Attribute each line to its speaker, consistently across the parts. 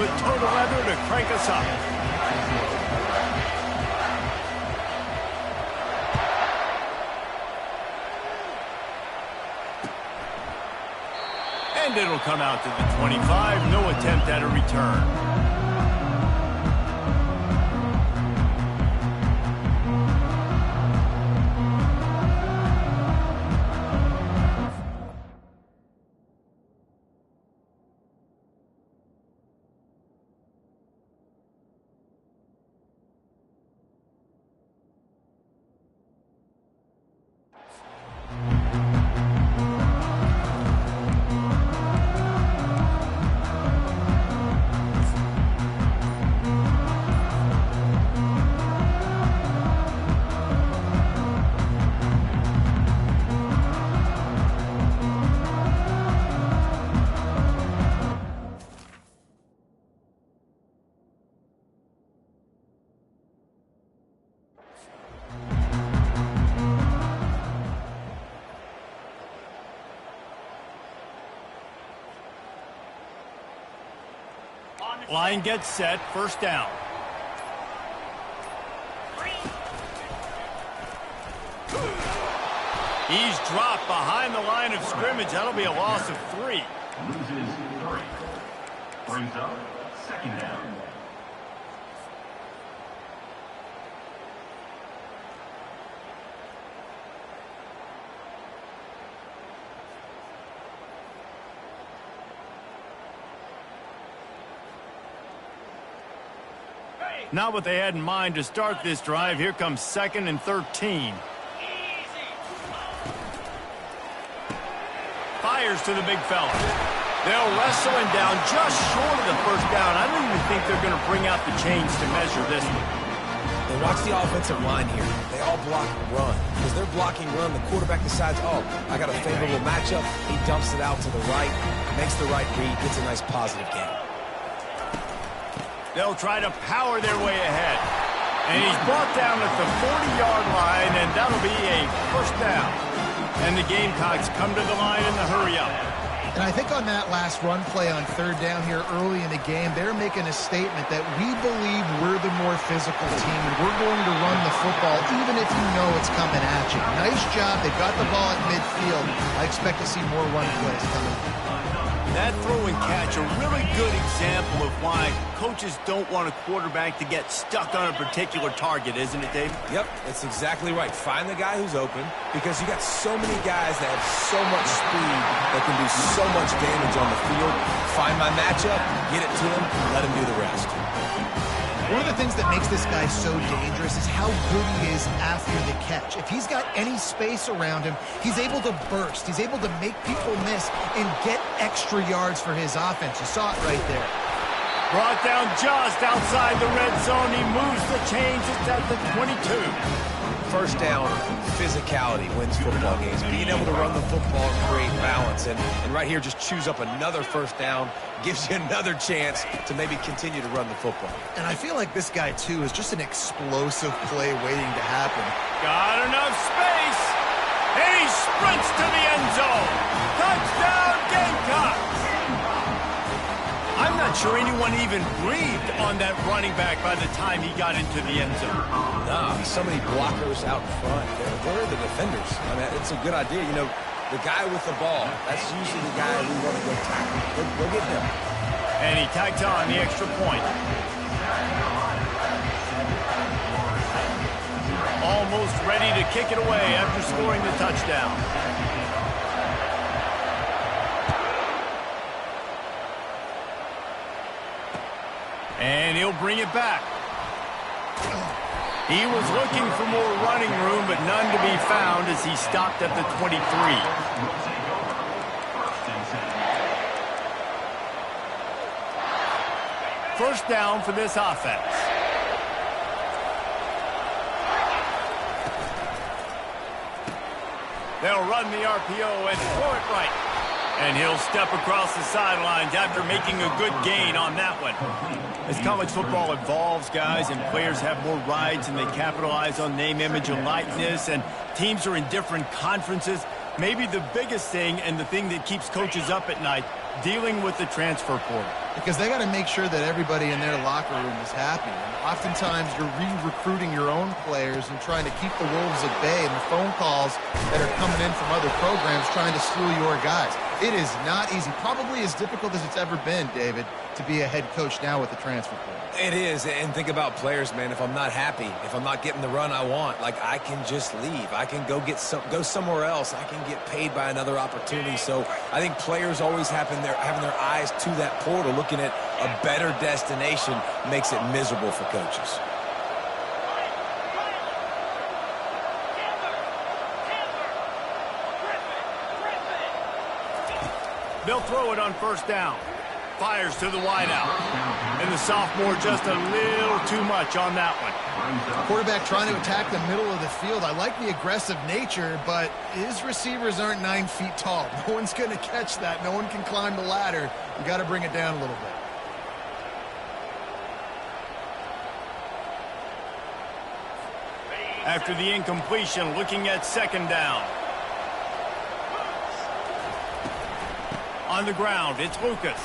Speaker 1: good toe to leather to crank us up. And it'll come out to the 25. No attempt at a return. Line gets set, first down. He's dropped behind the line of scrimmage. That'll be a loss of 3.
Speaker 2: Loses 3. Brings up second down.
Speaker 1: Not what they had in mind to start this drive. Here comes 2nd and 13. Fires to the big fella. They'll wrestle him down just short of the first down. I don't even think they're going to bring out the chains to measure this one.
Speaker 3: They watch the offensive line here. They all block run. Because they're blocking run, the quarterback decides, oh, I got a favorable matchup. He dumps it out to the right, makes the right read, gets a nice positive gain.
Speaker 1: They'll try to power their way ahead. And he's brought down at the 40-yard line, and that'll be a first down. And the Gamecocks come to the line in the hurry up.
Speaker 4: And I think on that last run play on 3rd down here early in the game, they're making a statement that we believe we're the more physical team, and we're going to run the football even if you know it's coming at you. Nice job. They've got the ball at midfield. I expect to see more run plays coming.
Speaker 1: That throw and catch, a really good example of why coaches don't want a quarterback to get stuck on a particular target, isn't it, Dave?
Speaker 3: Yep, that's exactly right. Find the guy who's open, because you got so many guys that have so much speed that can do so much damage on the field. Find my matchup, get it to him, let him do the rest.
Speaker 4: One of the things that makes this guy so dangerous is how good he is after the catch. If he's got any space around him, he's able to burst. He's able to make people miss and get extra yards for his offense. You saw it right there.
Speaker 1: Brought down just outside the red zone. He moves the chains. It's at the 22.
Speaker 3: First down, physicality wins football games. Being able to run the football and create balance. And right here, just choose up another first down. Gives you another chance to maybe continue to run the football.
Speaker 4: And I feel like this guy, too, is just an explosive play waiting to happen.
Speaker 1: Got enough space. And he sprints to the end zone. Touchdown, Gamecocks. I'm not sure anyone even breathed on that running back by the time he got into the end zone.
Speaker 3: No, so many blockers out in front. They're the defenders. I mean, it's a good idea. You know, the guy with the ball, that's usually the guy we want to go tackle. Go get him.
Speaker 1: And he tags on the extra point. Almost ready to kick it away after scoring the touchdown. And he'll bring it back. He was looking for more running room, but none to be found as he stopped at the 23. First down for this offense. They'll run the RPO and throw it right. And he'll step across the sidelines after making a good gain on that one. As college football evolves, guys, and players have more rides and they capitalize on name, image, and likeness, and teams are in different conferences, maybe the biggest thing and the thing that keeps coaches up at night, dealing with the transfer portal.
Speaker 4: because they got to make sure that everybody in their locker room is happy. And oftentimes you're re-recruiting your own players and trying to keep the Wolves at bay, and the phone calls that are coming in from other programs trying to steal your guys. It is not easy. Probably as difficult as it's ever been, David, to be a head coach now with the transfer portal.
Speaker 3: It is, and think about players, man. If I'm not happy, if I'm not getting the run I want, like, I can just leave. I can go somewhere else. I can get paid by another opportunity. So I think players always having their eyes to that portal, looking at a better destination, makes it miserable for coaches.
Speaker 1: They'll throw it on first down. Fires to the wideout. And the sophomore just a little too much on that one.
Speaker 4: Quarterback trying to attack the middle of the field. I like the aggressive nature, but his receivers aren't 9 feet tall. No one's going to catch that. No one can climb the ladder. You got to bring it down a little bit.
Speaker 1: After the incompletion, looking at second down. On the ground, it's Lucas.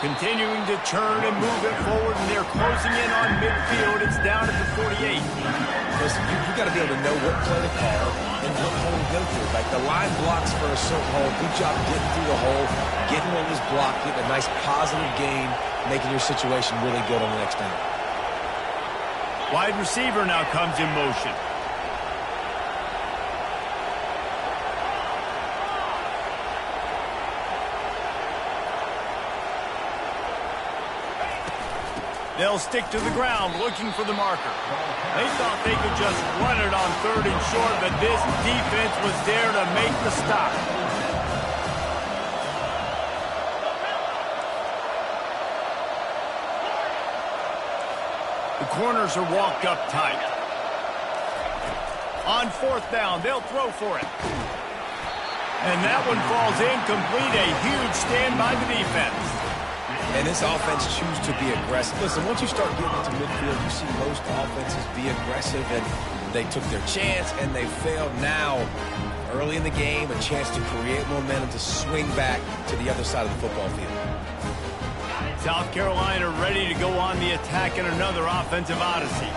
Speaker 1: Continuing to turn and move it forward, and they're closing in on midfield. It's down at the 48.
Speaker 3: Listen, you got to be able to know what play to call and what hole to go through. Like, the line blocks for a certain hole. Good job getting through the hole, getting what was blocked, getting a nice positive gain, making your situation really good on the next down.
Speaker 1: Wide receiver now comes in motion. They'll stick to the ground looking for the marker. They thought they could just run it on third and short, but this defense was there to make the stop. The corners are walked up tight. On fourth down, they'll throw for it. And that one falls incomplete. A huge stand by the defense.
Speaker 3: And this offense chooses to be aggressive. Listen, once you start getting into midfield, you see most offenses be aggressive, and they took their chance, and they failed. Now, early in the game, a chance to create momentum to swing back to the other side of the football field.
Speaker 1: South Carolina ready to go on the attack in another offensive odyssey.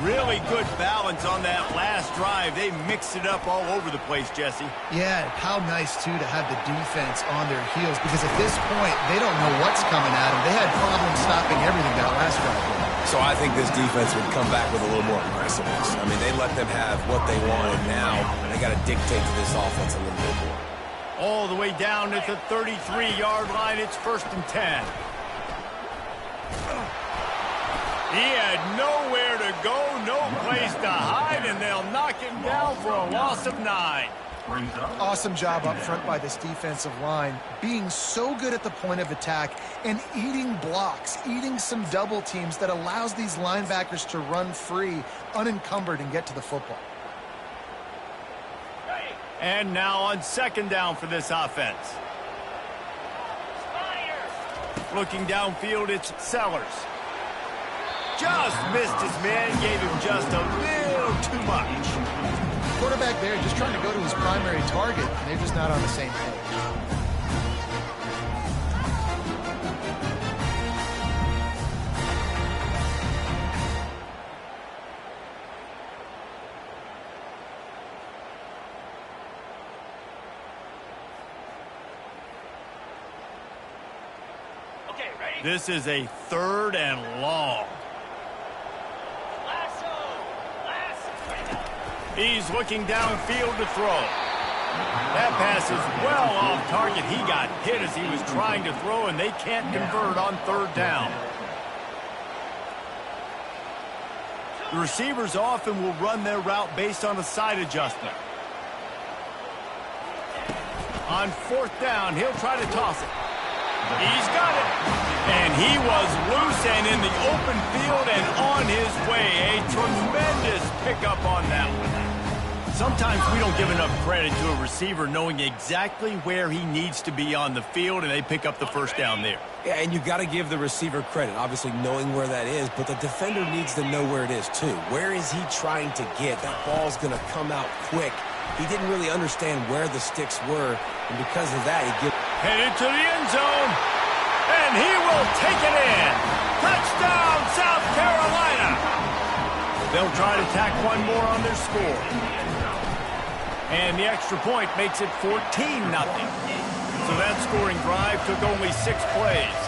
Speaker 1: Really good balance on that last drive. They mixed it up all over the place, Jesse.
Speaker 4: Yeah, how nice, too, to have the defense on their heels, because at this point, they don't know what's coming at them. They had problems stopping everything that last drive.
Speaker 3: So I think this defense would come back with a little more aggressiveness. I mean, they let them have what they wanted. Now they got to dictate to this offense a little bit more.
Speaker 1: All the way down at the 33-yard line. It's 1st and 10. He had nowhere to go, no place to hide, and they'll knock him down for a loss of 9.
Speaker 4: Awesome job up front by this defensive line, being so good at the point of attack and eating blocks, eating some double teams that allows these linebackers to run free, unencumbered, and get to the football.
Speaker 1: And now on second down for this offense. Looking downfield, it's Sellers. Just missed his man, gave him just a little too much.
Speaker 4: Quarterback there just trying to go to his primary target, and they're just not on the same page.
Speaker 1: Okay, ready? This is a 3rd and long. He's looking downfield to throw. That pass is well off target. He got hit as he was trying to throw, and they can't convert on 3rd down. The receivers often will run their route based on a side adjustment. On 4th down, he'll try to toss it. He's got it. And he was loose and in the open field and on his way. A tremendous pickup on that one. Sometimes we don't give enough credit to a receiver knowing exactly where he needs to be on the field, and they pick up the 1st down there.
Speaker 3: Yeah, and you got to give the receiver credit, obviously knowing where that is, but the defender needs to know where it is too. Where is he trying to get? That ball's going to come out quick. He didn't really understand where the sticks were, and because of that, he gets...
Speaker 1: Headed to the end zone. He'll take it in. Touchdown, South Carolina. They'll try to tack one more on their score. And the extra point makes it 14-0. So that scoring drive took only 6 plays.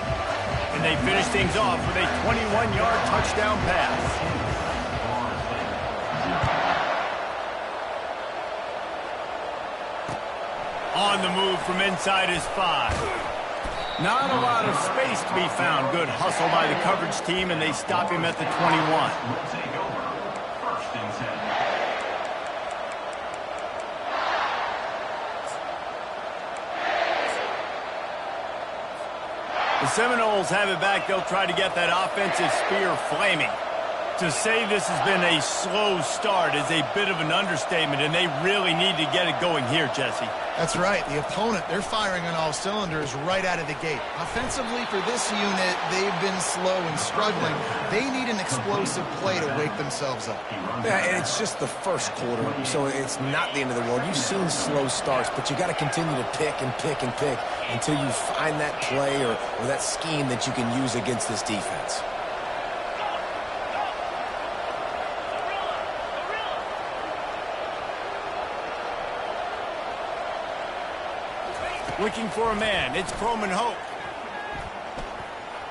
Speaker 1: And they finished things off with a 21-yard touchdown pass. On the move from inside his 5. Not a lot of space to be found. Good hustle by the coverage team, and they stop him at the 21.
Speaker 2: Will take over. First and 10.
Speaker 1: The Seminoles have it back. They'll try to get that offensive spear flaming. To say this has been a slow start is a bit of an understatement, and they really need to get it going here, Jesse.
Speaker 4: That's right. The opponent, they're firing on all cylinders right out of the gate. Offensively for this unit, they've been slow and struggling. They need an explosive play to wake themselves up.
Speaker 3: Yeah, and it's just the first quarter, so it's not the end of the world. You've seen slow starts, but you got to continue to pick and pick and pick until you find that play or that scheme that you can use against this defense.
Speaker 1: Looking for a man. It's Croman Hope.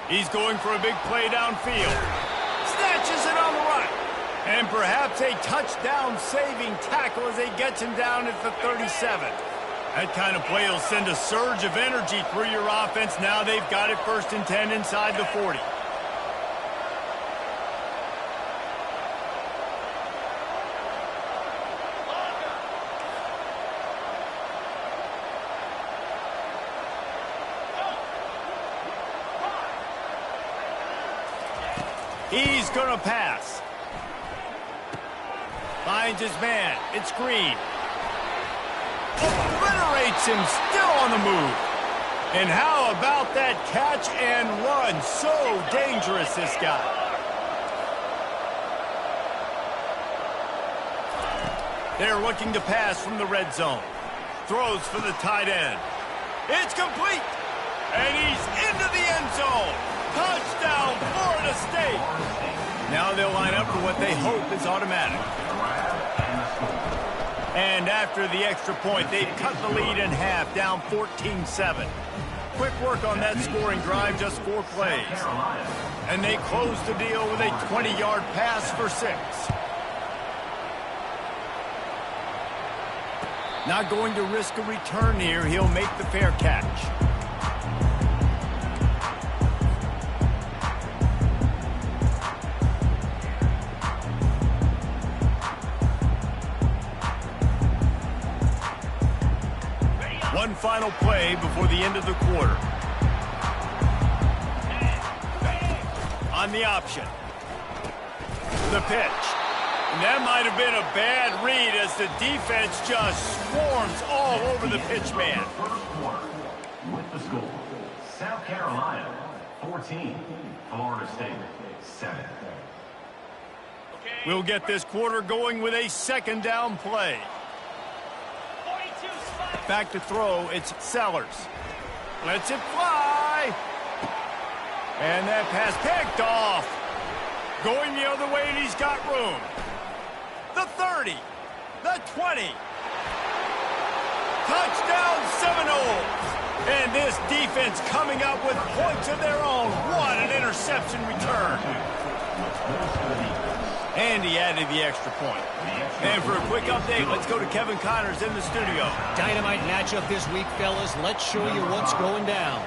Speaker 1: He's going for a big play downfield. Snatches it on the run. And perhaps a touchdown-saving tackle as he gets him down at the 37. That kind of play will send a surge of energy through your offense. Now they've got it 1st and 10 inside the 40. He's going to pass. Finds his man. It's Green. Obliterates him, still on the move. And how about that catch and run? So dangerous, this guy. They're looking to pass from the red zone. Throws for the tight end. It's complete. And he's into the end zone. Touchdown, Florida State. Now they'll line up for what they hope is automatic. And after the extra point, they've cut the lead in half, down 14-7. Quick work on that scoring drive, just 4 plays. And they close the deal with a 20-yard pass for 6. Not going to risk a return here. He'll make the fair catch. One final play before the end of the quarter. On the option. The pitch. And that might have been a bad read as the defense just swarms all over the pitch man.
Speaker 2: First quarter with the score. South Carolina 14, Florida State 7.
Speaker 1: We'll get this quarter going with a 2nd down play. Back to throw, it's Sellers. Lets it fly. And that pass picked off. Going the other way, and he's got room. The 30. The 20. Touchdown Seminoles. And this defense coming up with points of their own. What an interception return. And he added the extra point. And for a quick update, let's go to Kevin Connors in the studio.
Speaker 5: Dynamite matchup this week, fellas. Let's show you what's going down.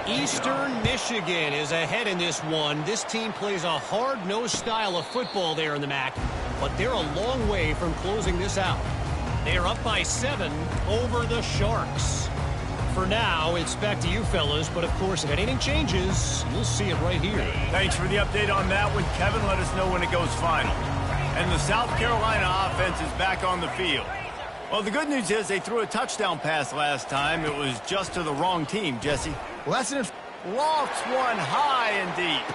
Speaker 5: Eastern Michigan is ahead in this one. This team plays a hard-nosed style of football there in the MAC, but they're a long way from closing this out. They're up by 7 over the Sharks. For now, it's back to you, fellas, but of course, if anything changes, you'll see it right here.
Speaker 1: Thanks for the update on that one, Kevin. Let us know when it goes final. And the South Carolina offense is back on the field. Well, the good news is they threw a touchdown pass last time. It was just to the wrong team, Jesse.
Speaker 4: Well, that's an
Speaker 1: Lofts one high and deep.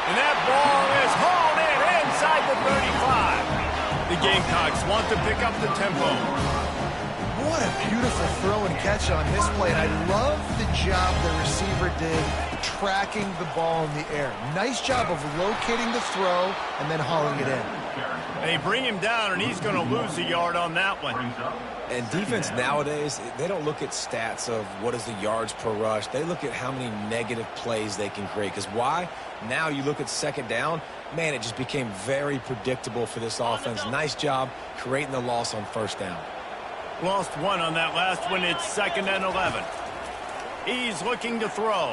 Speaker 1: And that ball is hauled in inside the 35. The Gamecocks want to pick up the tempo.
Speaker 4: What a beautiful throw and catch on this play, and I love the job the receiver did tracking the ball in the air. Nice job of locating the throw and then hauling it in.
Speaker 1: They bring him down, and he's going to lose a yard on that one.
Speaker 3: And defense nowadays, they don't look at stats of what is the yards per rush. They look at how many negative plays they can create. Because why? Now you look at second down, man, it just became very predictable for this offense. Nice job creating the loss on first down.
Speaker 1: Lost one on that last one. It's 2nd and 11. He's looking to throw.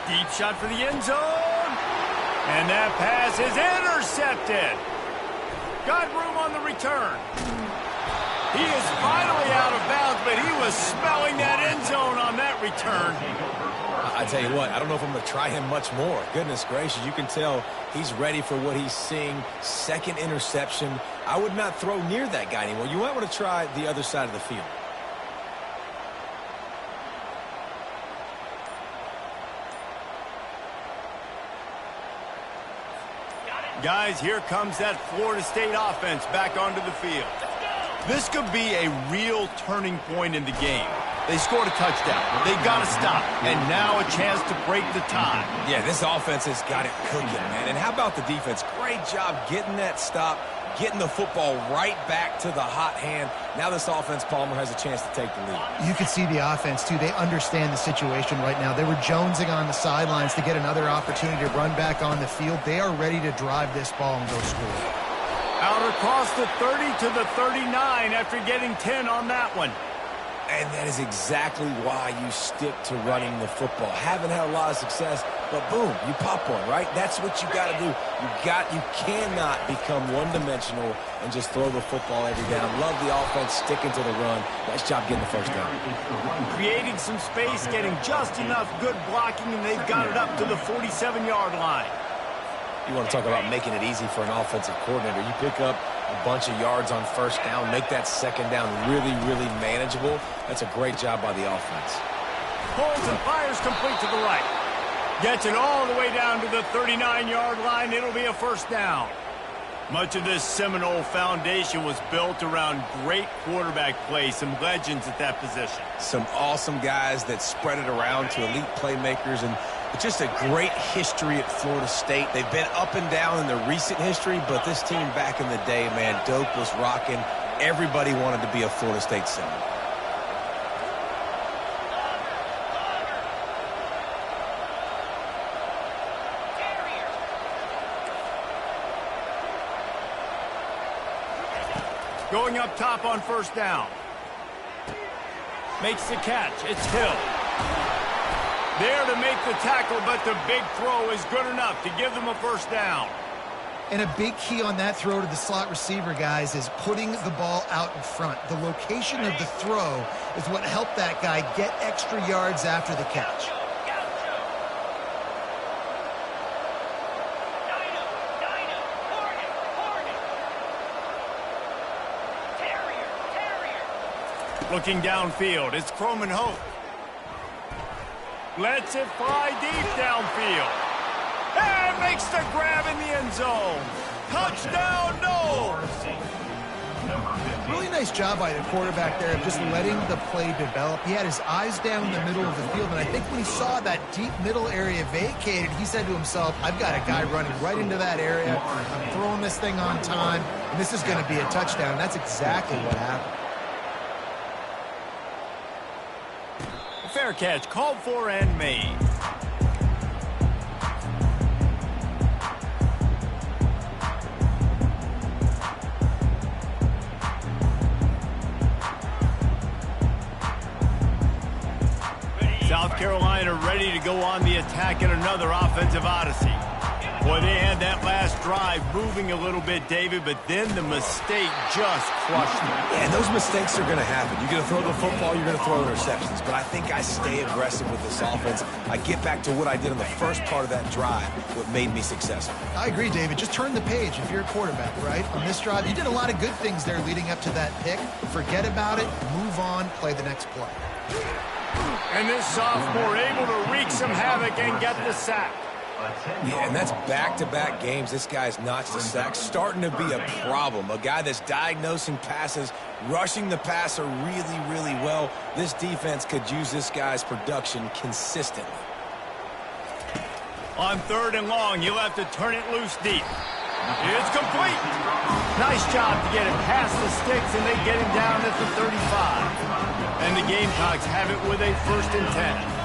Speaker 1: Deep shot for the end zone. And that pass is intercepted. Got room on the return. He is finally out of bounds, but he was smelling that end zone on that return.
Speaker 3: I tell you what, I don't know if I'm going to try him much more. Goodness gracious, you can tell he's ready for what he's seeing. Second interception. I would not throw near that guy anymore. You might want to try the other side of the field.
Speaker 1: Guys, here comes that Florida State offense back onto the field. This could be a real turning point in the game. They scored a touchdown. They got to stop. And now a chance to break the tie.
Speaker 3: Yeah, this offense has got it cooking, man. And how about the defense? Great job getting that stop, getting the football right back to the hot hand. Now this offense, Palmer, has a chance to take the lead.
Speaker 4: You can see the offense, too. They understand the situation right now. They were jonesing on the sidelines to get another opportunity to run back on the field. They are ready to drive this ball and go score.
Speaker 1: Out across the 30 to the 39 after getting 10 on that one.
Speaker 3: And that is exactly why you stick to running the football. Haven't had a lot of success, but boom, you pop one, right? That's what you got to do. You cannot become one-dimensional and just throw the football every down. Love the offense sticking to the run. Nice job getting the first down.
Speaker 1: Creating some space, getting just enough good blocking, and they've got it up to the 47-yard line.
Speaker 3: You want to talk about making it easy for an offensive coordinator. You pick up a bunch of yards on first down, make that second down really, really manageable. That's a great job by the offense.
Speaker 1: Pulls and fires complete to the right. Gets it all the way down to the 39-yard line. It'll be a first down. Much of this Seminole foundation was built around great quarterback play, some legends at that position.
Speaker 3: Some awesome guys that spread it around to elite playmakers, and just a great history at Florida State. They've been up and down in the recent history, but this team back in the day, man, Doak was rocking. Everybody wanted to be a Florida State Seminole.
Speaker 1: Going up top on first down. Makes the catch. It's Hill. There to make the tackle, but the big throw is good enough to give them a first down.
Speaker 4: And a big key on that throw to the slot receiver, guys, is putting the ball out in front. The location of the throw is what helped that guy get extra yards after the catch.
Speaker 1: Looking downfield, it's Croman Hope. Lets it fly deep downfield. And makes the grab in the end zone. Touchdown, no!
Speaker 4: Really nice job by the quarterback there of just letting the play develop. He had his eyes down the middle of the field, and I think when he saw that deep middle area vacated, he said to himself, I've got a guy running right into that area. I'm throwing this thing on time, and this is going to be a touchdown. That's exactly what happened.
Speaker 1: Fair catch, called for and made. South Carolina ready to go on the attack in another offensive odyssey. Boy, they had that last drive moving a little bit, David, but then the mistake just crushed them.
Speaker 3: Yeah, and those mistakes are going to happen. You're going to throw the football, you're going to throw interceptions. But I think I stay aggressive with this offense. I get back to what I did in the first part of that drive, what made me successful.
Speaker 4: I agree, David. Just turn the page if you're a quarterback, right? On this drive, you did a lot of good things there leading up to that pick. Forget about it, move on, play the next play.
Speaker 1: And this sophomore able to wreak some havoc and get the sack.
Speaker 3: Yeah, and that's back-to-back games. This guy's notched a sack, starting to be a problem. A guy that's diagnosing passes, rushing the passer really, really well. This defense could use this guy's production consistently.
Speaker 1: On 3rd and long, you'll have to turn it loose deep. It's complete. Nice job to get it past the sticks, and they get him down at the 35. And the Gamecocks have it with a 1st and 10.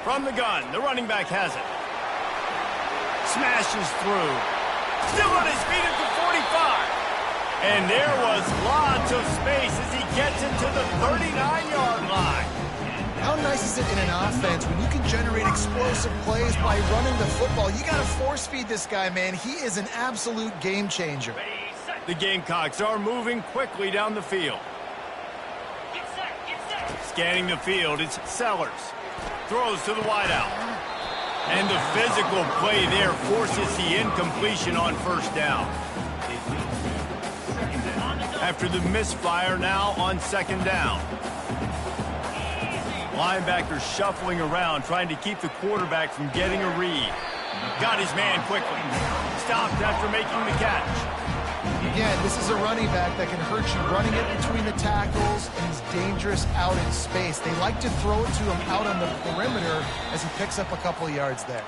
Speaker 1: From the gun, the running back has it. Smashes through. Still on his feet at the 45. And there was lots of space as he gets into the 39-yard line.
Speaker 4: How nice is it in an offense when you can generate explosive plays by running the football? You got to force feed this guy, man. He is an absolute game changer.
Speaker 1: The Gamecocks are moving quickly down the field. Scanning the field, it's Sellers. Throws to the wideout. And the physical play there forces the incompletion on 1st down. After the misfire, now on 2nd down. Linebacker shuffling around, trying to keep the quarterback from getting a read. Got his man quickly. Stopped after making the catch.
Speaker 4: Again, this is a running back that can hurt you running it between the tackles, and he's dangerous out in space. They like to throw it to him out on the perimeter as he picks up a couple of yards there.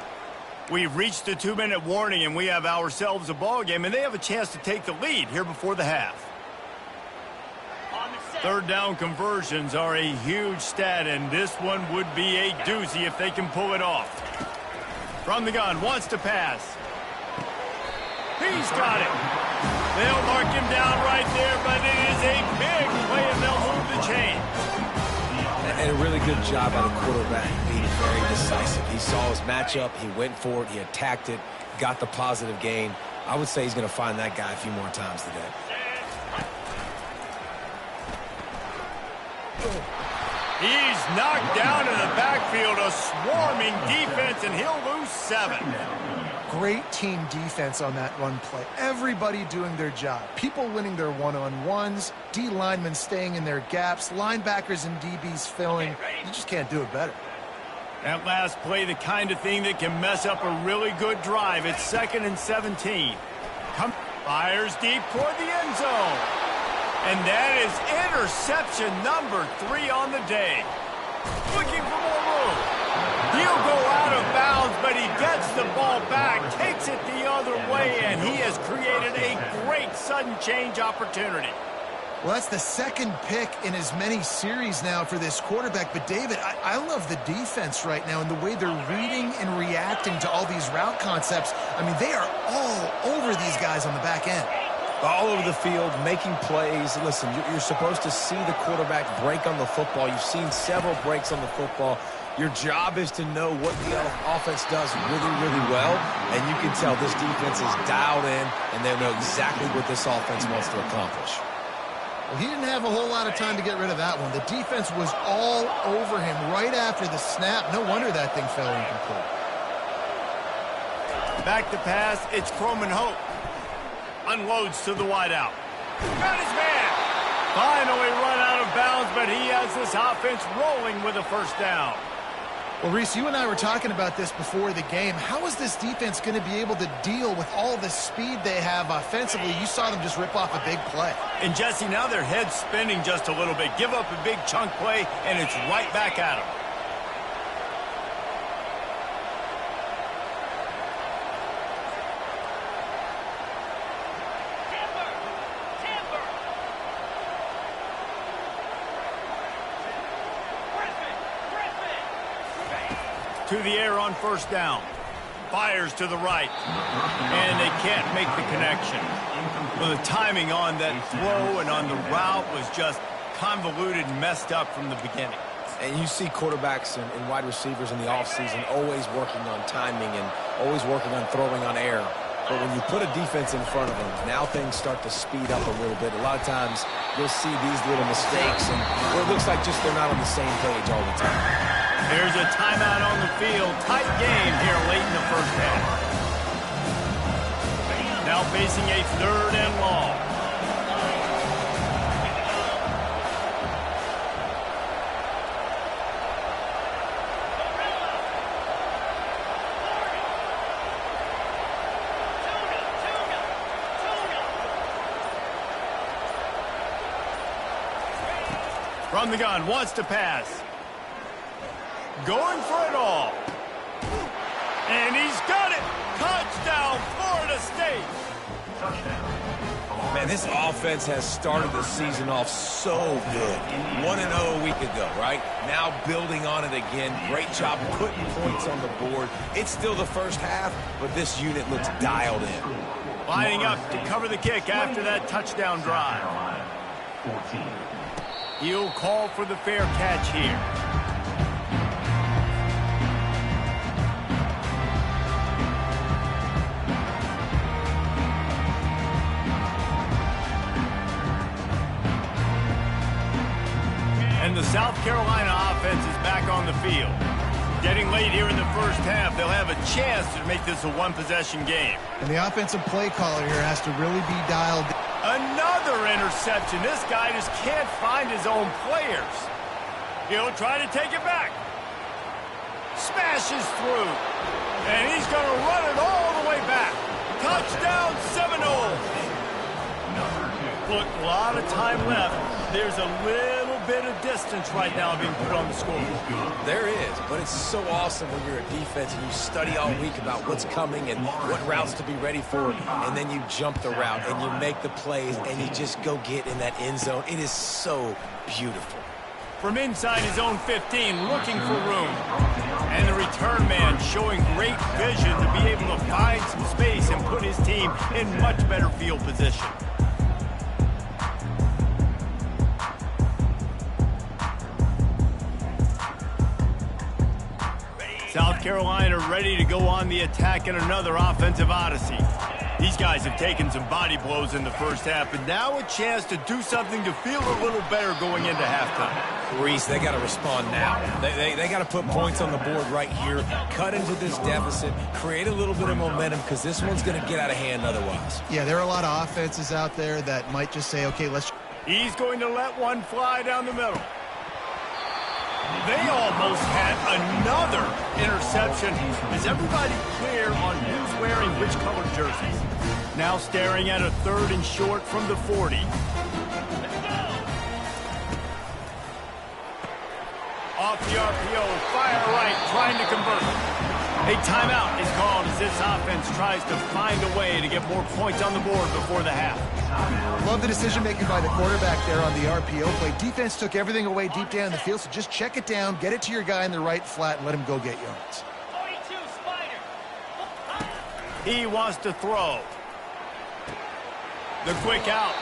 Speaker 1: We've reached the 2-minute warning, and we have ourselves a ball game, and they have a chance to take the lead here before the half. 3rd down conversions are a huge stat, and this one would be a doozy if they can pull it off. From the gun, wants to pass. He's got it. They'll mark him down right there, but it is a big play, and they'll move the chain.
Speaker 3: And a really good job by the quarterback being very decisive. He saw his matchup, he went for it, he attacked it, got the positive gain. I would say he's going to find that guy a few more times today.
Speaker 1: He's knocked down in the backfield, a swarming defense, and he'll lose 7.
Speaker 4: Great team defense on that run play. Everybody doing their job. People winning their one-on-ones, D linemen staying in their gaps, linebackers and DBs filling. You just can't do it better.
Speaker 1: That last play, the kind of thing that can mess up a really good drive. It's 2nd and 17. Fires deep toward the end zone. And that is interception number 3 on the day. Looking for more room. He'll go out of bounds, but he gets the ball back, takes it the other way, and he has created a great sudden change opportunity.
Speaker 4: Well, that's the 2nd pick in as many series now for this quarterback. But, David, I love the defense right now and the way they're reading and reacting to all these route concepts. I mean, they are all over these guys on the back end.
Speaker 3: All over the field, making plays. Listen, you're supposed to see the quarterback break on the football. You've seen several breaks on the football. Your job is to know what the offense does really, really well, and you can tell this defense is dialed in, and they know exactly what this offense wants to accomplish.
Speaker 4: Well, he didn't have a whole lot of time to get rid of that one. The defense was all over him right after the snap. No wonder that thing fell incomplete.
Speaker 1: Back to pass, it's Croman Hope. Unloads to the wideout. Got his man. Finally run out of bounds, but he has this offense rolling with a 1st down.
Speaker 4: Well, Reese, you and I were talking about this before the game. How is this defense going to be able to deal with all the speed they have offensively? You saw them just rip off a big play.
Speaker 1: And, Jesse, now their head's spinning just a little bit. Give up a big chunk play, and it's right back at them. To the air on 1st down. Fires to the right. And they can't make the connection. Well, the timing on that throw and on the route was just convoluted and messed up from the beginning.
Speaker 3: And you see quarterbacks and wide receivers in the offseason always working on timing and always working on throwing on air. But when you put a defense in front of them, now things start to speed up a little bit. A lot of times you'll see these little mistakes, and it looks like just they're not on the same page all the time.
Speaker 1: There's a timeout on the field. Tight game here late in the 1st half. Now facing a 3rd and long. From the gun, wants to pass. Going for it all. And he's got it. Touchdown, Florida State.
Speaker 2: Touchdown.
Speaker 3: Man, this offense has started the season off so good. 1-0 a week ago, right? Now building on it again. Great job putting points on the board. It's still the first half, but this unit looks dialed in.
Speaker 1: Lining up to cover the kick after that touchdown drive.
Speaker 2: 14.
Speaker 1: He'll call for the fair catch here. And the South Carolina offense is back on the field. Getting late here in the first half, they'll have a chance to make this a one-possession game.
Speaker 4: And the offensive play caller here has to really be dialed.
Speaker 1: Another interception. This guy just can't find his own players. He'll try to take it back. Smashes through. And he's going to run it all the way back. Touchdown, Seminoles. Look, a lot of time left. There's a little bit of distance right now being put on the scoreboard.
Speaker 3: There is, but it's so awesome when you're a defense and you study all week about what's coming and what routes to be ready for, and then you jump the route and you make the plays and you just go get in that end zone. It is so beautiful.
Speaker 1: From inside his own 15, looking for room. And the return man showing great vision to be able to find some space and put his team in much better field position. South Carolina ready to go on the attack in another offensive odyssey. These guys have taken some body blows in the first half, but now a chance to do something to feel a little better going into halftime.
Speaker 3: Reese, they got to respond now. They got to put points on the board right here, cut into this deficit, create a little bit of momentum, because this one's going to get out of hand otherwise.
Speaker 4: Yeah, there are a lot of offenses out there that might just say, okay, let's...
Speaker 1: He's going to let one fly down the middle. They almost had another interception. Is everybody clear on who's wearing which color jerseys? Now staring at a 3rd and short from the 40. Off the RPO, fire right, trying to convert. A timeout is called as this offense tries to find a way to get more points on the board before the half.
Speaker 4: Love the decision-making by the quarterback there on the RPO play. Defense took everything away deep down the field, so just check it down, get it to your guy in the right flat, and let him go get yards.
Speaker 1: He wants to throw. The quick out.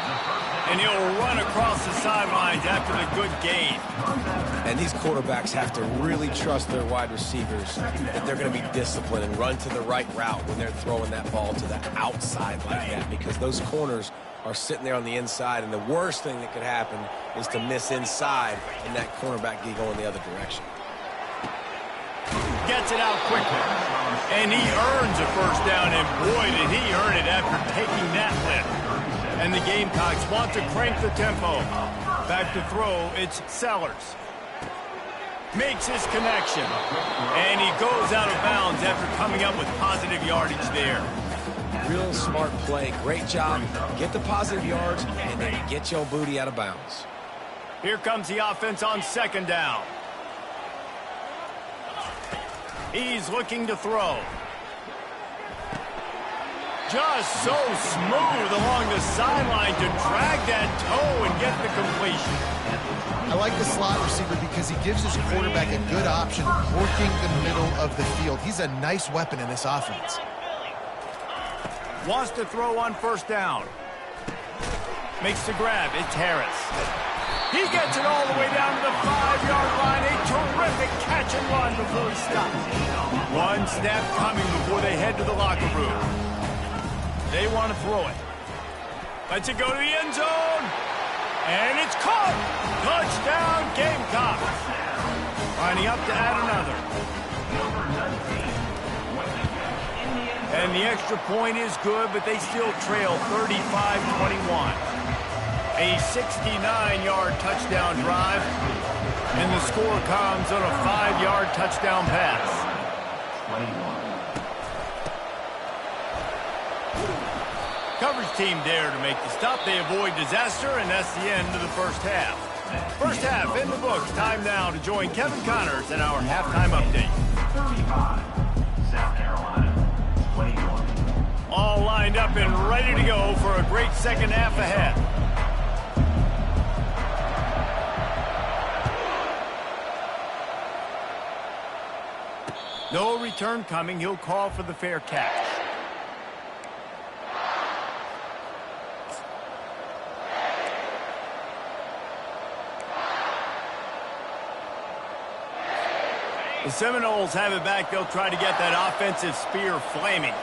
Speaker 1: And he'll run across the sidelines after the good gain.
Speaker 3: And these quarterbacks have to really trust their wide receivers that they're going to be disciplined and run to the right route when they're throwing that ball to the outside like that, because those corners are sitting there on the inside, and the worst thing that could happen is to miss inside and that cornerback get going the other direction.
Speaker 1: Gets it out quickly. And he earns a first down, and boy, did he earn it after taking that lift. And the Gamecocks want to crank the tempo. Back to throw, it's Sellers. Makes his connection. And he goes out of bounds after coming up with positive yardage there.
Speaker 3: Real smart play. Great job. Get the positive yards, and then get your booty out of bounds.
Speaker 1: Here comes the offense on 2nd down. He's looking to throw. Just so smooth along the sideline to drag that toe and get the completion.
Speaker 4: I like the slot receiver because he gives his quarterback a good option working the middle of the field. He's a nice weapon in this offense.
Speaker 1: Wants to throw on 1st down. Makes the grab. It's Harris. He gets it all the way down to the 5-yard line. A terrific catch and run before he stops. One snap coming before they head to the locker room. They want to throw it. Lets it go to the end zone. And it's caught. Touchdown, Gamecocks. Lining up to add another. And the extra point is good, but they still trail 35-21. A 69-yard touchdown drive. And the score comes on a 5-yard touchdown pass. Coverage team there to make the stop. They avoid disaster, and that's the end of the first half. First half in the books. Time now to join Kevin Connors in our halftime update.
Speaker 2: 35, South Carolina, 21.
Speaker 1: All lined up and ready to go for a great second half ahead. No return coming. He'll call for the fair catch. The Seminoles have it back. They'll try to get that offensive spear flaming.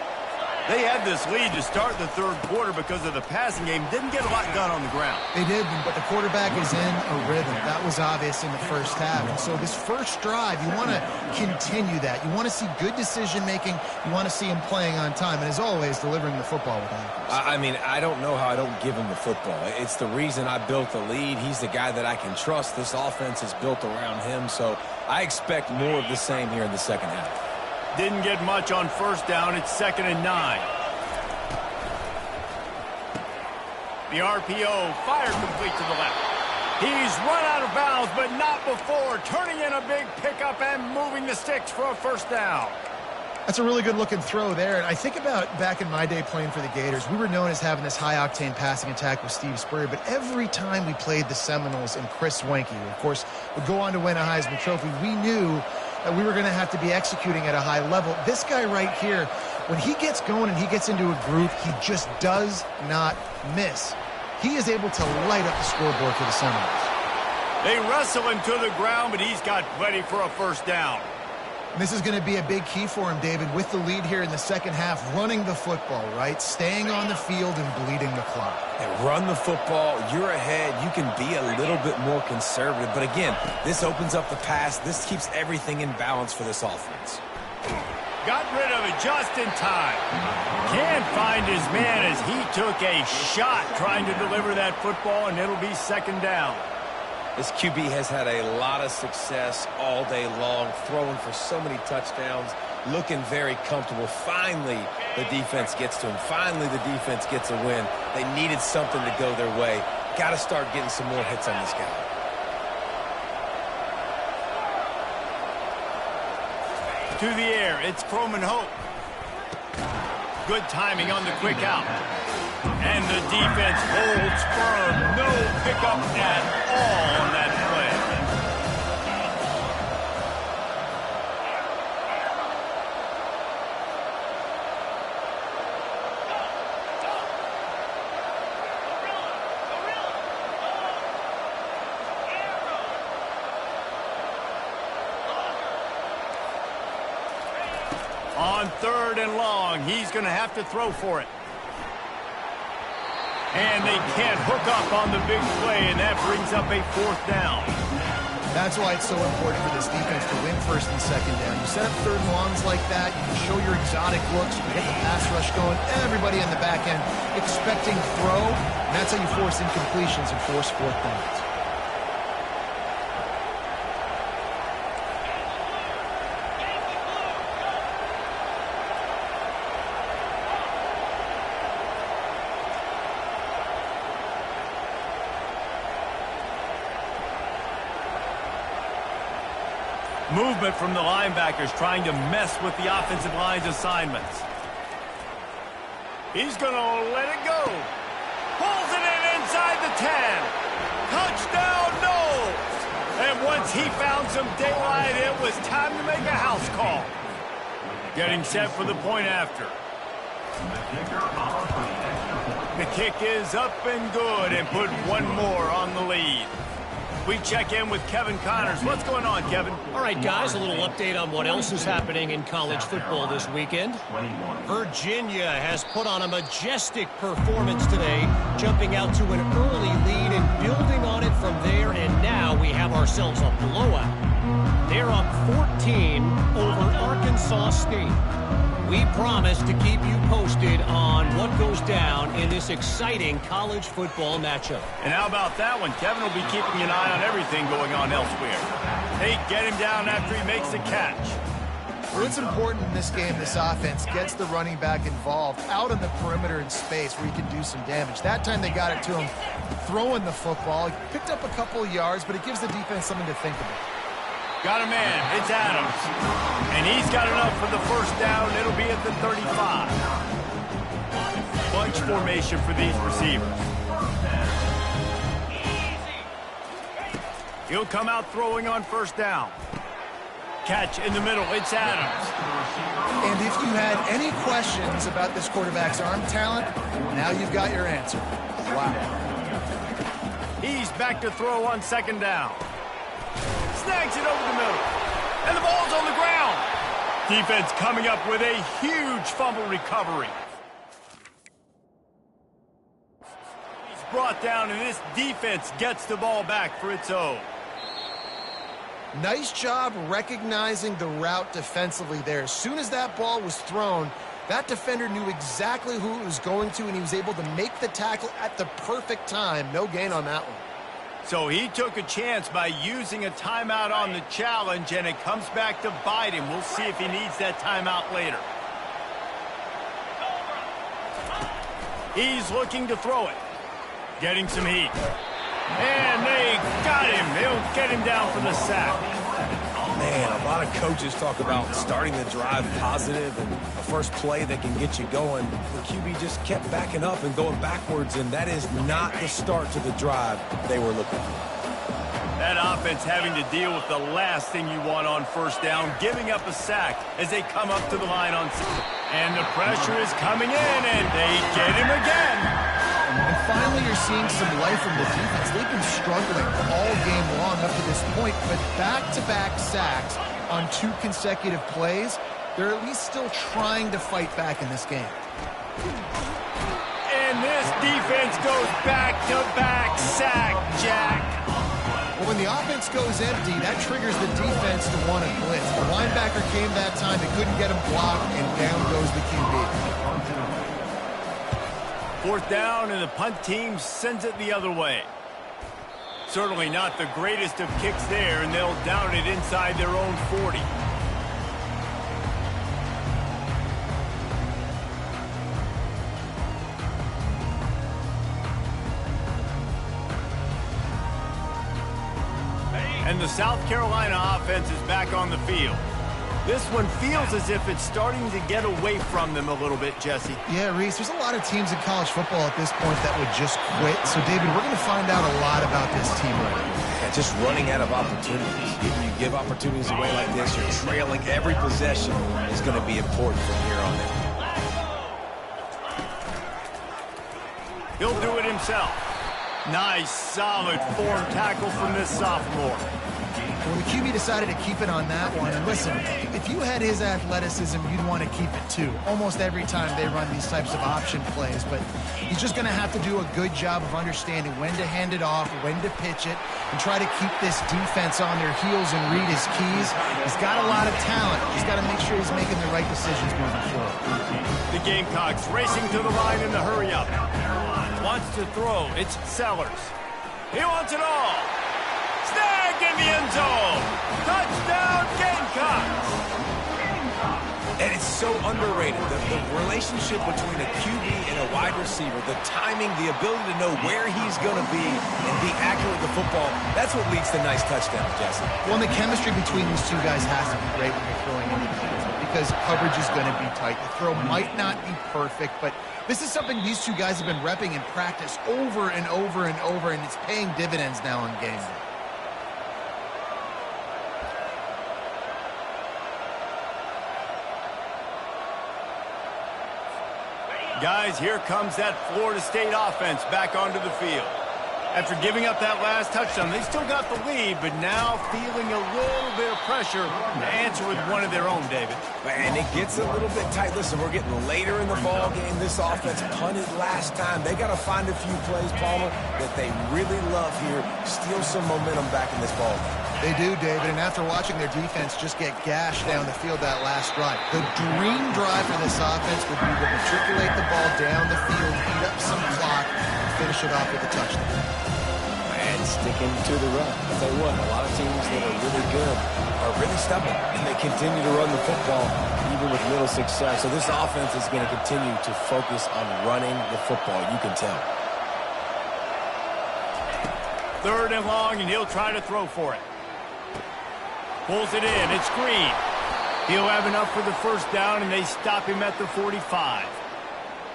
Speaker 1: They had this lead to start the third quarter because of the passing game. Didn't get a lot done on the ground.
Speaker 4: They did, but the quarterback is in a rhythm. That was obvious in the first half. And so this first drive, you want to continue that. You want to see good decision-making. You want to see him playing on time. And as always, delivering the football with accuracy.
Speaker 3: I mean, I don't know how I don't give him the football. It's the reason I built the lead. He's the guy that I can trust. This offense is built around him. So I expect more of the same here in the second half.
Speaker 1: Didn't get much on first down. It's 2nd and 9. The RPO fired complete to the left. He's run out of bounds, but not before turning in a big pickup and moving the sticks for a first down.
Speaker 4: That's a really good-looking throw there. And I think about back in my day playing for the Gators, we were known as having this high-octane passing attack with Steve Spurrier, but every time we played the Seminoles and Chris Wenke, who, of course, would go on to win a Heisman Trophy, we knew that we were going to have to be executing at a high level. This guy right here, when he gets going and he gets into a groove, he just does not miss. He is able to light up the scoreboard for the Seminoles.
Speaker 1: They wrestle him to the ground, but he's got plenty for a first down.
Speaker 4: And this is going to be a big key for him, David, with the lead here in the second half, running the football, right? Staying on the field and bleeding the clock.
Speaker 3: And run the football. You're ahead. You can be a little bit more conservative. But again, this opens up the pass. This keeps everything in balance for this offense.
Speaker 1: Got rid of it just in time. Can't find his man as he took a shot trying to deliver that football, and it'll be 2nd down.
Speaker 3: This QB has had a lot of success all day long, throwing for so many touchdowns, looking very comfortable. Finally, the defense gets to him. Finally, the defense gets a win. They needed something to go their way. Got to start getting some more hits on this guy.
Speaker 1: To the air, it's Croman Hope. Good timing on the quick out. And the defense holds firm. No pickup at all on that play. On 3rd and long, he's going to have to throw for it. And they can't hook up on the big play, and that brings up a 4th down.
Speaker 4: That's why it's so important for this defense to win 1st and 2nd down. You set up 3rd and longs like that, you can show your exotic looks, you can get the pass rush going, everybody in the back end expecting throw, and that's how you force incompletions and force 4th downs.
Speaker 1: Movement from the linebackers trying to mess with the offensive line's assignments. He's going to let it go. Pulls it in inside the 10. Touchdown, no! And once he found some daylight, it was time to make a house call. Getting set for the point after. The kick is up and good and put one more on the lead. We check in with Kevin Connors. What's going on, Kevin?
Speaker 5: All right, guys, a little update on what else is happening in college football this weekend. Virginia has put on a majestic performance today, jumping out to an early lead and building on it from there, and now we have ourselves a blowout. They're up 14 over Arkansas State. We promise to keep you posted on what goes down in this exciting college football matchup.
Speaker 1: And how about that one? Kevin will be keeping an eye on everything going on elsewhere. They get him down after he makes the catch.
Speaker 4: What's important in this game, this offense gets the running back involved out on the perimeter in space where he can do some damage. That time they got it to him throwing the football. He picked up a couple of yards, but it gives the defense something to think about.
Speaker 1: Got a man. It's Adams. And he's got enough for the first down. It'll be at the 35. Bunch formation for these receivers. He'll come out throwing on first down. Catch in the middle. It's Adams.
Speaker 4: And if you had any questions about this quarterback's arm talent, now you've got your answer. Wow.
Speaker 1: He's back to throw on second down. Snags it over the middle. And the ball's on the ground. Defense coming up with a huge fumble recovery. He's brought down, and this defense gets the ball back for its own.
Speaker 4: Nice job recognizing the route defensively there. As soon as that ball was thrown, that defender knew exactly who it was going to, and he was able to make the tackle at the perfect time. No gain on that one.
Speaker 1: So he took a chance by using a timeout on the challenge, and it comes back to bite him. We'll see if he needs that timeout later. He's looking to throw it. Getting some heat. And they got him. They'll get him down for the sack.
Speaker 3: Man, a lot of coaches talk about starting the drive positive and a first play that can get you going. The QB just kept backing up and going backwards, and that is not the start to the drive they were looking for.
Speaker 1: That offense having to deal with the last thing you want on first down, giving up a sack as they come up to the line on second. And the pressure is coming in, and they get him again.
Speaker 4: And finally, you're seeing some life from the defense. They've been struggling all game long up to this point, but back-to-back sacks on 2 consecutive plays, they're at least still trying to fight back in this game.
Speaker 1: And this defense goes back-to-back sack, Jack.
Speaker 4: Well, when the offense goes empty, that triggers the defense to want to blitz. The linebacker came that time, they couldn't get him blocked, and down goes the QB.
Speaker 1: Fourth down, and the punt team sends it the other way. Certainly not the greatest of kicks there, and they'll down it inside their own 40. And the South Carolina offense is back on the field. This one feels as if it's starting to get away from them a little bit, Jesse.
Speaker 4: Yeah, Reese, there's a lot of teams in college football at this point that would just quit. So, David, we're going to find out a lot about this team right now.
Speaker 3: Yeah, just running out of opportunities. You give opportunities away like this, you're trailing every possession is going to be important from here on in.
Speaker 1: He'll do it himself. Nice, solid form tackle from this sophomore.
Speaker 4: Well, the QB decided to keep it on that one. And listen, if you had his athleticism, you'd want to keep it too. Almost every time they run these types of option plays. But he's just going to have to do a good job of understanding when to hand it off, when to pitch it, and try to keep this defense on their heels and read his keys. He's got a lot of talent. He's got to make sure he's making the right decisions moving forward.
Speaker 1: The Gamecocks racing to the line in the hurry-up. Wants to throw. It's Sellers. He wants it all. Snag in the end zone. Touchdown, Gamecocks.
Speaker 3: And it's so underrated. The relationship between a QB and a wide receiver, the timing, the ability to know where he's going to be and be accurate with the football, that's what leads to nice touchdowns, Jesse.
Speaker 4: Well, and the chemistry between these two guys has to be great when you're throwing into the because coverage is going to be tight. The throw might not be perfect, but this is something these two guys have been repping in practice over and over and over, and it's paying dividends now on game day.
Speaker 1: Guys, here comes that Florida State offense back onto the field. After giving up that last touchdown, they still got the lead, but now feeling a little bit of pressure to answer with one of their own, David.
Speaker 3: And it gets a little bit tight. Listen, we're getting later in the ball game. This offense punted last time. They got to find a few plays, Palmer, that they really love here. Steal some momentum back in this ball game.
Speaker 4: They do, David, and after watching their defense just get gashed down the field that last drive, the dream drive for this offense would be to matriculate the ball down the field, eat up some clock, and finish it off with a touchdown.
Speaker 3: And sticking to the run. I'll tell you what, a lot of teams that are really good are really stubborn, and they continue to run the football even with little success. So this offense is going to continue to focus on running the football. You can tell.
Speaker 1: 3rd and long, and he'll try to throw for it. Pulls it in. It's Green. He'll have enough for the first down, and they stop him at the 45.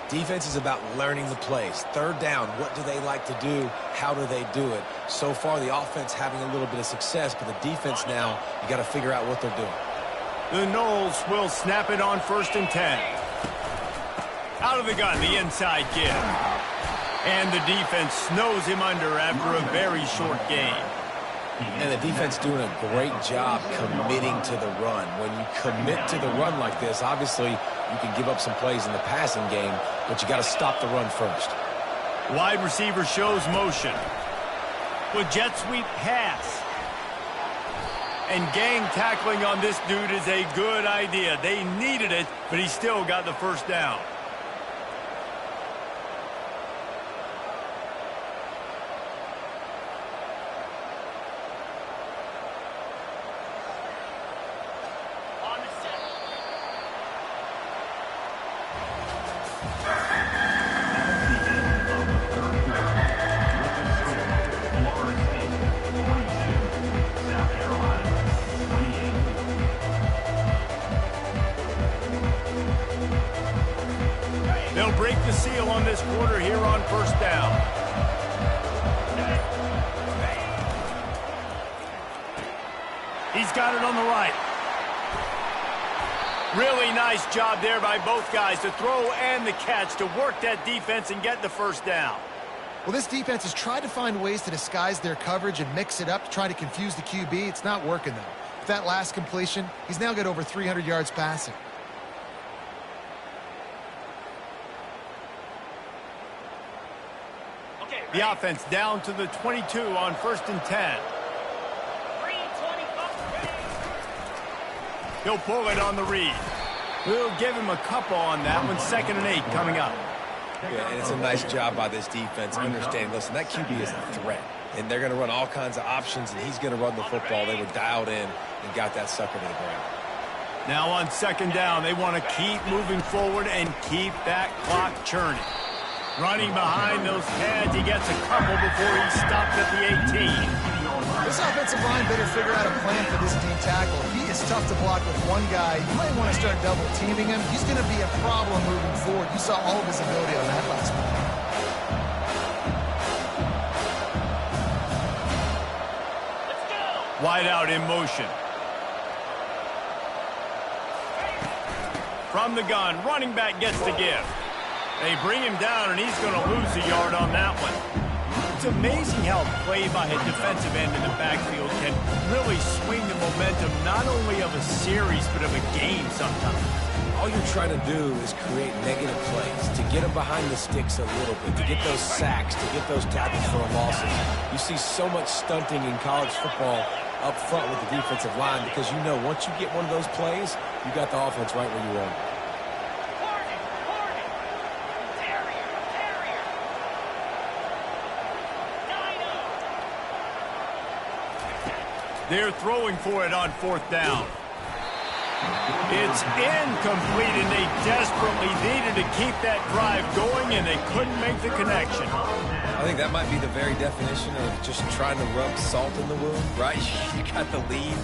Speaker 3: Defense is about learning the plays. 3rd down, what do they like to do? How do they do it? So far, the offense having a little bit of success, but the defense now, you got to figure out what they're doing.
Speaker 1: The Knowles will snap it on 1st and 10. Out of the gun, the inside give. And the defense snows him under after a very short game.
Speaker 3: And the defense doing a great job committing to the run. When you commit to the run like this, obviously you can give up some plays in the passing game, but you got to stop the run first.
Speaker 1: Wide receiver shows motion. With jet sweep pass. And gang tackling on this dude is a good idea. They needed it, but he still got the first down. They'll break the seal on this quarter here on 1st down. He's got it on the right. Really nice job there by both guys, the throw and the catch, to work that defense and get the first down.
Speaker 4: Well, this defense has tried to find ways to disguise their coverage and mix it up to try to confuse the QB. It's not working, though. With that last completion, he's now got over 300 yards passing.
Speaker 1: The offense down to the 22 on 1st and 10. He'll pull it on the read. We'll give him a couple on that one. 2nd and 8 coming up.
Speaker 3: Yeah, and it's a nice job by this defense understanding, listen, that QB is a threat. And they're going to run all kinds of options, and he's going to run the football. They were dialed in and got that sucker to the ground.
Speaker 1: Now on 2nd down, they want to keep moving forward and keep that clock churning. Running behind those pads, he gets a couple before he stopped at the 18.
Speaker 4: This offensive line better figure out a plan for this D tackle. He is tough to block with one guy. You might want to start double teaming him. He's going to be a problem moving forward. You saw all of his ability on that last play.
Speaker 1: Wide out in motion. From the gun, running back gets the give. They bring him down, and he's going to lose a yard on that one. It's amazing how a play by a defensive end in the backfield can really swing the momentum not only of a series but of a game sometimes.
Speaker 3: All you're trying to do is create negative plays, to get them behind the sticks a little bit, to get those sacks, to get those tackles for losses. You see so much stunting in college football up front with the defensive line because you know once you get one of those plays, you got the offense right where you want it.
Speaker 1: They're throwing for it on 4th down. It's incomplete, and they desperately needed to keep that drive going, and they couldn't make the connection.
Speaker 3: I think that might be the very definition of just trying to rub salt in the wound, right? You got the lead,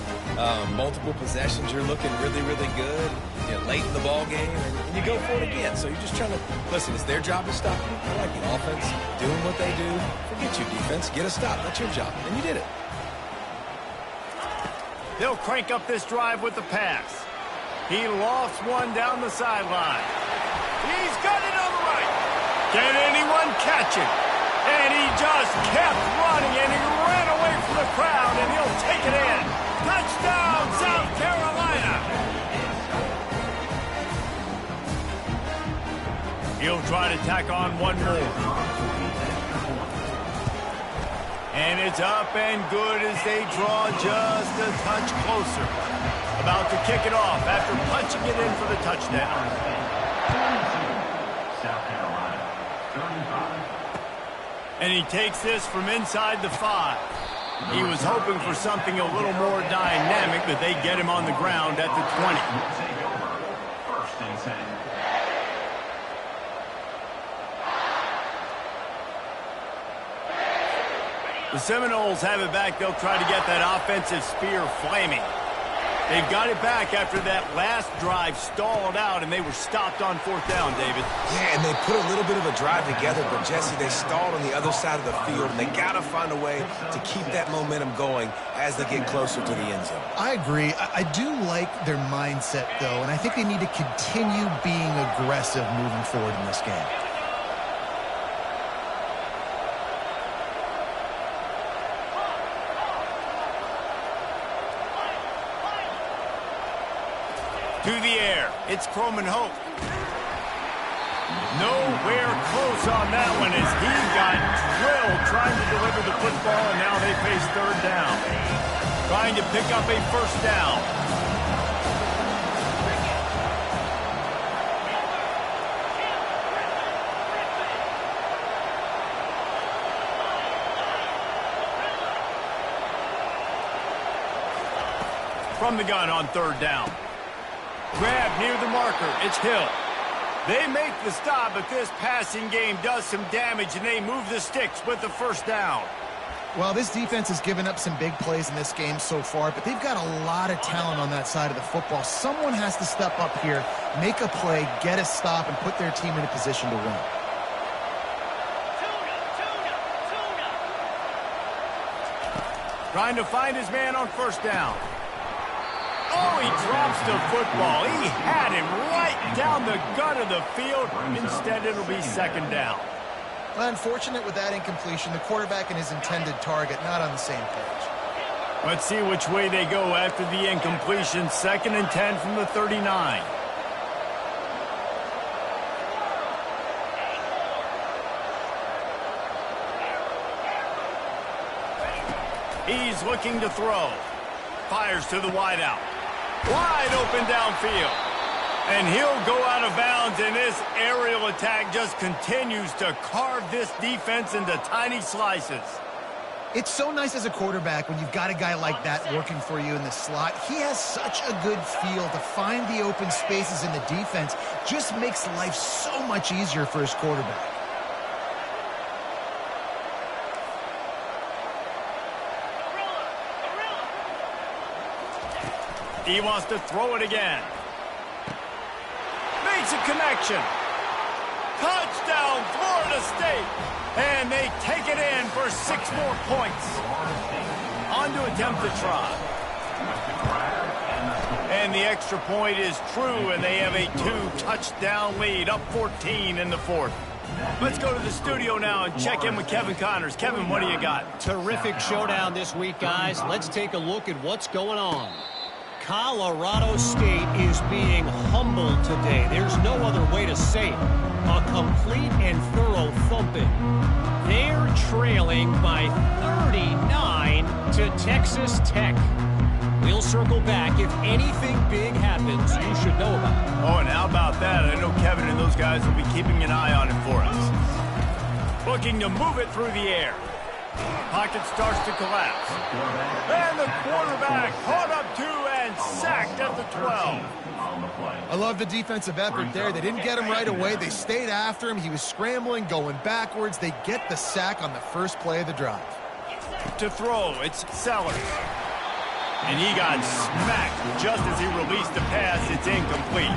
Speaker 3: multiple possessions, you're looking really, really good, you know, late in the ball game, and you go for it again. So you're just trying to, listen, it's their job to stop you. I like the offense doing what they do. Forget your defense, get a stop. That's your job, and you did it.
Speaker 1: They'll crank up this drive with the pass. He lofts one down the sideline. He's got it on the right. Can anyone catch him? And he just kept running, and he ran away from the crowd, and he'll take it in. Touchdown, South Carolina. He'll try to tack on one more. And it's up and good as they draw just a touch closer. About to kick it off after punching it in for the touchdown.
Speaker 2: South Carolina, 35.
Speaker 1: And he takes this from inside the 5. He was hoping for something a little more dynamic, but they get him on the ground at the 20.
Speaker 2: First and 10.
Speaker 1: The Seminoles have it back. They'll try to get that offensive spear flaming. They've got it back after that last drive stalled out, and they were stopped on 4th down, David.
Speaker 3: Yeah, and they put a little bit of a drive together, but, Jesse, they stalled on the other side of the field, and they got to find a way to keep that momentum going as they get closer to the end zone.
Speaker 4: I agree. I do like their mindset, though, and I think they need to continue being aggressive moving forward in this game.
Speaker 1: To the air. It's Croman Hope. Nowhere close on that one as he got drilled trying to deliver the football, and now they face 3rd down. Trying to pick up a 1st down. From the gun on 3rd down. Grab near the marker. It's Hill. They make the stop, but this passing game does some damage, and they move the sticks with the 1st down.
Speaker 4: Well, this defense has given up some big plays in this game so far, but they've got a lot of talent on that side of the football. Someone has to step up here, make a play, get a stop, and put their team in a position to win.
Speaker 1: Trying to find his man on 1st down. Oh, he drops the football. He had him right down the gut of the field. Instead, it'll be 2nd down.
Speaker 4: Unfortunate with that incompletion. The quarterback and his intended target not on the same page.
Speaker 1: Let's see which way they go after the incompletion. 2nd and 10 from the 39. He's looking to throw. Fires to the wideout. Wide open downfield. And he'll go out of bounds, and this aerial attack just continues to carve this defense into tiny slices.
Speaker 4: It's so nice as a quarterback when you've got a guy like that working for you in the slot. He has such a good feel to find the open spaces in the defense. Just makes life so much easier for his quarterback.
Speaker 1: He wants to throw it again. Makes a connection. Touchdown, Florida State. And they take it in for 6 more points. On to attempt the try. And the extra point is true, and they have a 2-touchdown lead, up 14 in the 4th. Let's go to the studio now and check in with Kevin Connors. Kevin, what do you got?
Speaker 5: Terrific showdown this week, guys. Let's take a look at what's going on. Colorado State is being humbled today. There's no other way to say it. A complete and thorough thumping. They're trailing by 39 to Texas Tech. We'll circle back. If anything big happens, you should know about it.
Speaker 1: Oh, and how about that? I know Kevin and those guys will be keeping an eye on it for us. Looking to move it through the air. Pocket starts to collapse. And the quarterback caught up to and sacked at the 12.
Speaker 4: I love the defensive effort there. They didn't get him right away. They stayed after him. He was scrambling, going backwards. They get the sack on the first play of the drive.
Speaker 1: To throw, it's Sellers. And he got smacked just as he released the pass. It's incomplete.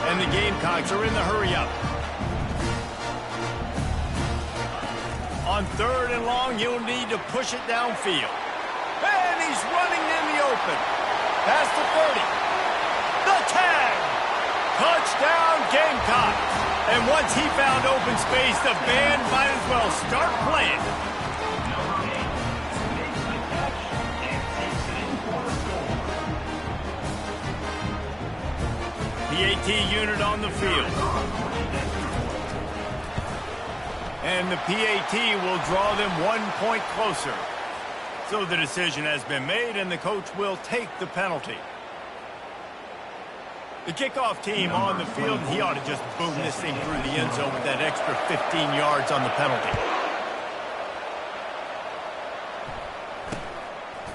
Speaker 1: And the Gamecocks are in the hurry-up. On 3rd and long, he'll need to push it downfield. And he's running in the open. Past the 30. The tag. Touchdown, Gamecocks. And once he found open space, the band might as well start playing. PAT unit on the field. And the PAT will draw them 1 point closer. So the decision has been made, and the coach will take the penalty. The kickoff team on the field, he ought to just boom this thing through the end zone with that extra 15 yards on the penalty.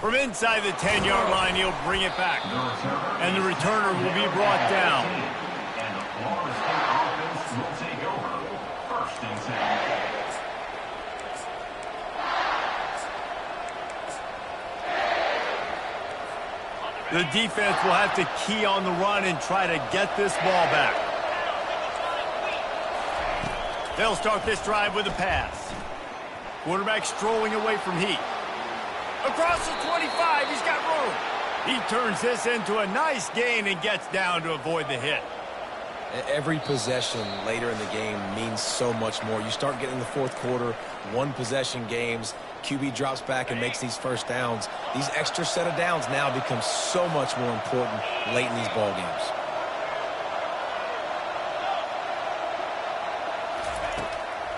Speaker 1: From inside the 10-yard line, he'll bring it back. And the returner will be brought down.
Speaker 2: And the Florida State offense will take over. 1st and 10.
Speaker 1: The defense will have to key on the run and try to get this ball back. They'll start this drive with a pass. Quarterback strolling away from heat. Across the 25, he's got room. He turns this into a nice gain and gets down to avoid the hit.
Speaker 3: Every possession later in the game means so much more. You start getting the 4th quarter, 1-possession games. QB drops back and makes these first downs. These extra set of downs now become so much more important late in these ball games.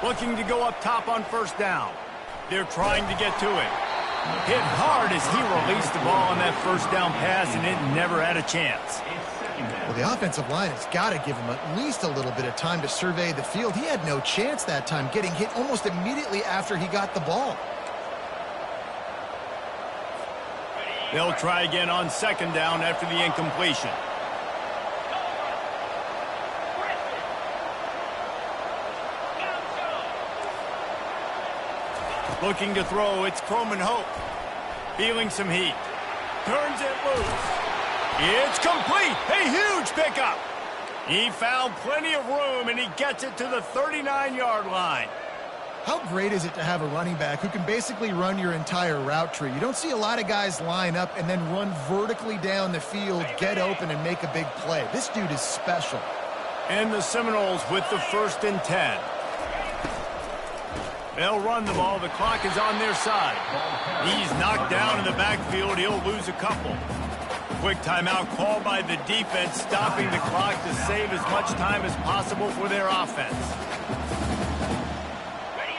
Speaker 1: Looking to go up top on 1st down. They're trying to get to it. Hit hard as he released the ball on that 1st down pass, and it never had a chance.
Speaker 4: Well, the offensive line has got to give him at least a little bit of time to survey the field. He had no chance that time, getting hit almost immediately after he got the ball.
Speaker 1: They'll try again on 2nd down after the incompletion. Looking to throw, it's Croman Hope. Feeling some heat. Turns it loose. It's complete. A huge pickup. He found plenty of room, and he gets it to the 39-yard line.
Speaker 4: How great is it to have a running back who can basically run your entire route tree? You don't see a lot of guys line up and then run vertically down the field, get open, and make a big play. This dude is special.
Speaker 1: And the Seminoles with the 1st and 10. They'll run the ball. The clock is on their side. He's knocked down in the backfield. He'll lose a couple. Quick timeout called by the defense, stopping the clock to save as much time as possible for their offense.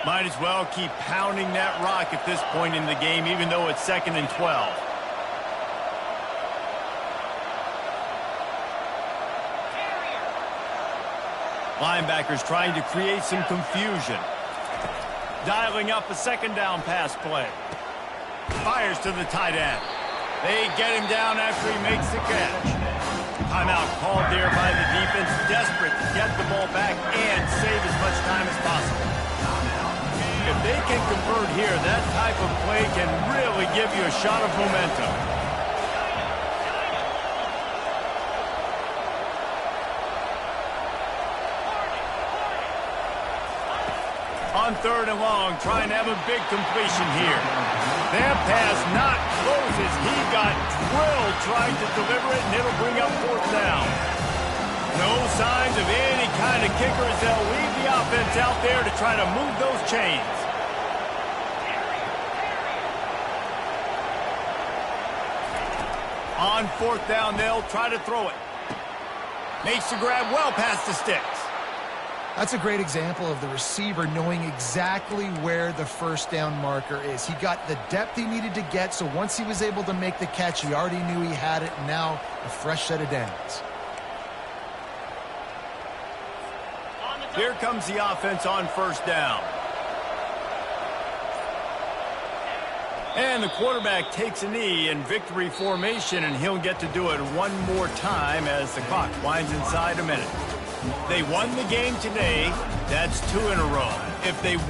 Speaker 1: Might as well keep pounding that rock at this point in the game, even though it's 2nd and 12. Linebackers trying to create some confusion. Dialing up a 2nd down pass play. Fires to the tight end. They get him down after he makes the catch. Timeout called there by the defense, desperate to get the ball back and save as much time as possible. If they can convert here, that type of play can really give you a shot of momentum. On 3rd and long, trying to have a big completion here. That pass not close as he got drilled trying to deliver it, and it'll bring up 4th down. No signs of any kind of kicker as they'll leave the offense out there to try to move those chains. On 4th down, they'll try to throw it. Makes the grab well past the sticks.
Speaker 4: That's a great example of the receiver knowing exactly where the 1st down marker is. He got the depth he needed to get, so once he was able to make the catch, he already knew he had it, and now a fresh set of downs.
Speaker 1: Here comes the offense on 1st down. And the quarterback takes a knee in victory formation, and he'll get to do it one more time as the clock winds inside a minute. They won the game today. That's 2 in a row. If they